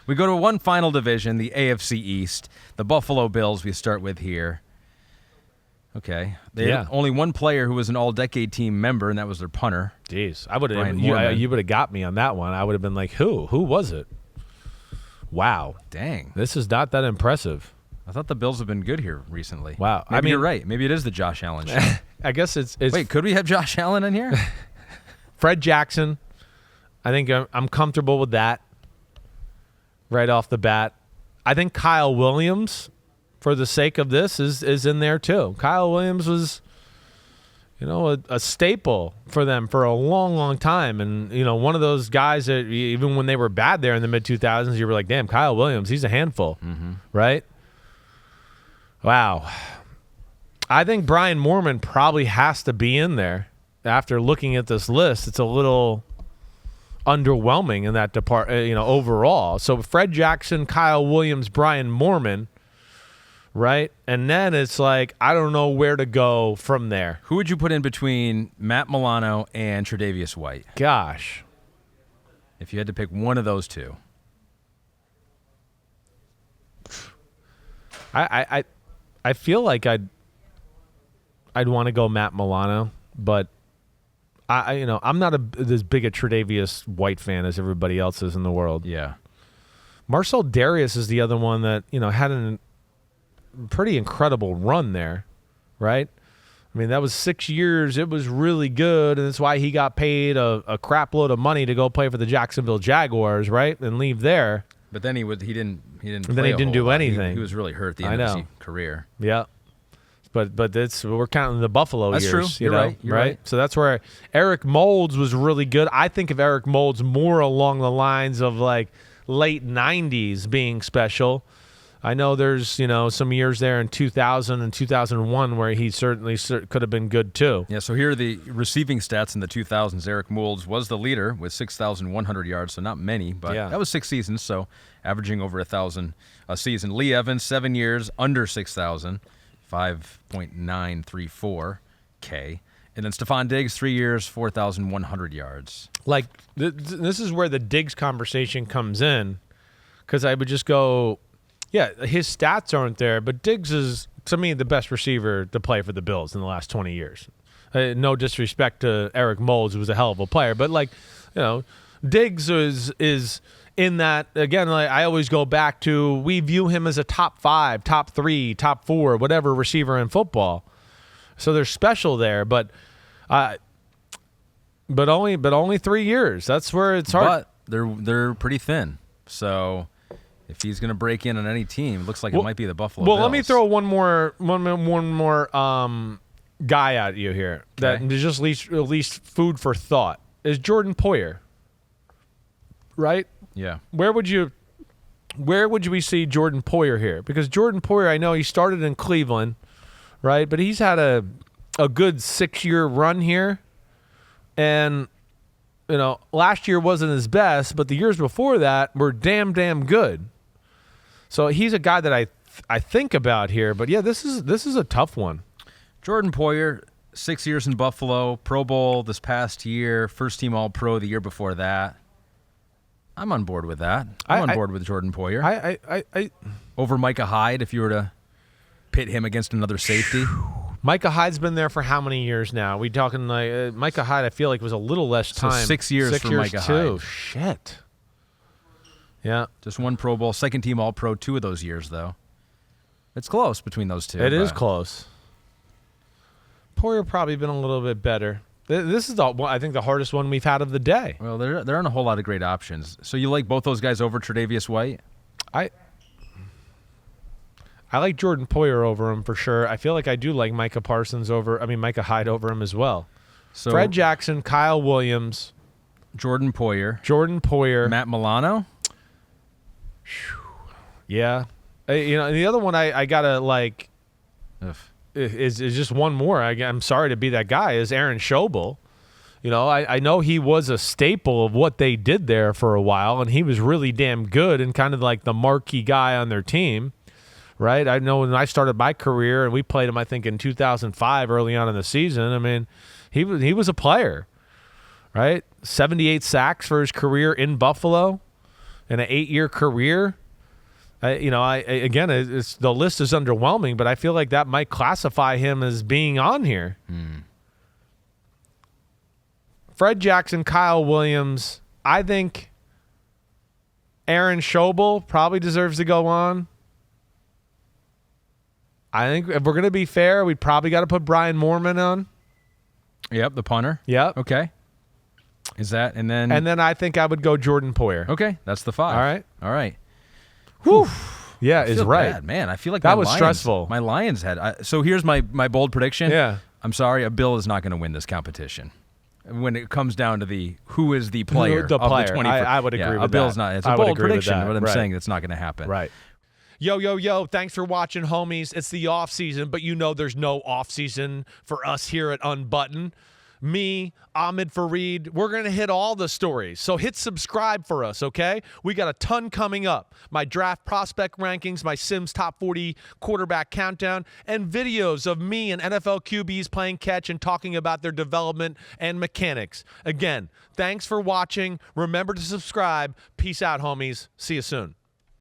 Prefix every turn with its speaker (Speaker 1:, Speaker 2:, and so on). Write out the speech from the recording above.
Speaker 1: We go to one final division, the AFC East. The Buffalo Bills we start with here. Okay. They had only one player who was an all-decade team member, and that was their punter.
Speaker 2: Jeez. I would have
Speaker 1: Brian Moorman.
Speaker 2: You would have got me on that one. I would have been like, who? Who was it? Wow.
Speaker 1: Dang.
Speaker 2: This is not that impressive.
Speaker 1: I thought the Bills have been good here recently.
Speaker 2: Wow.
Speaker 1: Maybe you're right. Maybe it is the Josh Allen show.
Speaker 2: I guess it's
Speaker 1: Wait, could we have Josh Allen in here?
Speaker 2: Fred Jackson. I think I'm comfortable with that right off the bat. I think Kyle Williams, for the sake of this, is in there too. Kyle Williams was, a staple for them for a long, long time. And, one of those guys that even when they were bad there in the mid-2000s, you were like, damn, Kyle Williams, he's a handful, right? Wow. I think Brian Moorman probably has to be in there. After looking at this list, it's a little underwhelming in that department, overall. So Fred Jackson, Kyle Williams, Brian Moorman, right? And then it's like, I don't know where to go from there.
Speaker 1: Who would you put in between Matt Milano and Tre'Davious White?
Speaker 2: Gosh.
Speaker 1: If you had to pick one of those two.
Speaker 2: I feel like I'd want to go Matt Milano, but I'm not as big a Tre'Davious White fan as everybody else is in the world.
Speaker 1: Yeah.
Speaker 2: Marcell Dareus is the other one that, had a pretty incredible run there, right? I mean, that was 6 years. It was really good, and that's why he got paid a crap load of money to go play for the Jacksonville Jaguars, right, and leave there.
Speaker 1: But then he didn't.
Speaker 2: And then he didn't do anything.
Speaker 1: He was really hurt at the end of his career.
Speaker 2: Yeah. But we're counting the Buffalo
Speaker 1: years.
Speaker 2: That's
Speaker 1: true. You're right. You're right.
Speaker 2: So that's where Eric Moulds was really good. I think of Eric Moulds more along the lines of like late 90s being special. I know there's, some years there in 2000 and 2001 where he certainly could have been good too.
Speaker 1: Yeah, so here are the receiving stats in the 2000s. Eric Moulds was the leader with 6,100 yards, so not many, but that was 6 seasons, so averaging over 1,000 a season. Lee Evans, 7 years, under 6,000. 5.934 K. And then Stephon Diggs, 3 years, 4,100 yards.
Speaker 2: Like, this is where the Diggs conversation comes in, because I would just go, his stats aren't there, but Diggs is, to me, the best receiver to play for the Bills in the last 20 years. No disrespect to Eric Moulds, who was a hell of a player, but, Diggs is in that, again, like I always go back to, we view him as a top 5, top 3, top 4, whatever receiver in football. So they're special there, but only 3 years. That's where it's hard.
Speaker 1: But they're pretty thin. So if he's going to break in on any team, it looks like it might be the Buffalo Bills.
Speaker 2: Let me throw one more guy at you here that is just at least food for thought. Is Jordan Poyer, right?
Speaker 1: Yeah.
Speaker 2: Where would we see Jordan Poyer here? Because Jordan Poyer, I know he started in Cleveland, right? But he's had a good 6-year run here. And, last year wasn't his best, but the years before that were damn good. So he's a guy that I think about here. But, this is a tough one.
Speaker 1: Jordan Poyer, 6 years in Buffalo, Pro Bowl this past year, first-team All-Pro the year before that. I'm on board with that. I'm on board with Jordan Poyer.
Speaker 2: I
Speaker 1: over Micah Hyde, if you were to pit him against another safety.
Speaker 2: Micah Hyde's been there for how many years now? We talking like Micah Hyde? I feel like was a little less time.
Speaker 1: So 6 years for Micah
Speaker 2: too.
Speaker 1: Hyde.
Speaker 2: Shit. Yeah,
Speaker 1: just one Pro Bowl, second-team All-Pro 2 of those years though. It's close between those two.
Speaker 2: It is close. Poyer probably been a little bit better. This is I think the hardest one we've had of the day.
Speaker 1: Well, there aren't a whole lot of great options. So you like both those guys over Tre'Davious White?
Speaker 2: I like Jordan Poyer over him for sure. I feel like I do like Micah Hyde over him as well. So Fred Jackson, Kyle Williams,
Speaker 1: Jordan Poyer, Matt Milano.
Speaker 2: Yeah, the other one I gotta like. Is just one more. I'm sorry to be that guy. Is Aaron Schobel. I know he was a staple of what they did there for a while, and he was really damn good and kind of like the marquee guy on their team, right? I know when I started my career, and we played him, I think, in 2005, early on in the season. I mean, he was a player, right? 78 sacks for his career in Buffalo. in an 8-year career. Again, the list is underwhelming, but I feel like that might classify him as being on here. Fred Jackson, Kyle Williams. I think Aaron Schobel probably deserves to go on. I think if we're going to be fair, we probably got to put Brian Moorman on.
Speaker 1: Yep, the punter.
Speaker 2: Yep.
Speaker 1: Okay. Is that, and then
Speaker 2: I think I would go Jordan Poyer.
Speaker 1: Okay, that's the 5. All right.
Speaker 2: Whew. Yeah, is right.
Speaker 1: Bad, man. I feel like
Speaker 2: that was stressful.
Speaker 1: My Lions had. So here's my bold prediction.
Speaker 2: Yeah.
Speaker 1: I'm sorry, a Bill is not going to win this competition. When it comes down to who is the player of the 20.
Speaker 2: I would agree with that.
Speaker 1: A Bill's not. It's a bold prediction, but I'm saying it's not going to happen.
Speaker 2: Right. Yo, thanks for watching, homies. It's the off season, but there's no off season for us here at Unbuttoned. Me, Ahmed Fareed, we're going to hit all the stories. So hit subscribe for us, okay? We got a ton coming up. My draft prospect rankings, my Simms top 40 quarterback countdown, and videos of me and NFL QBs playing catch and talking about their development and mechanics. Again, thanks for watching. Remember to subscribe. Peace out, homies. See you soon.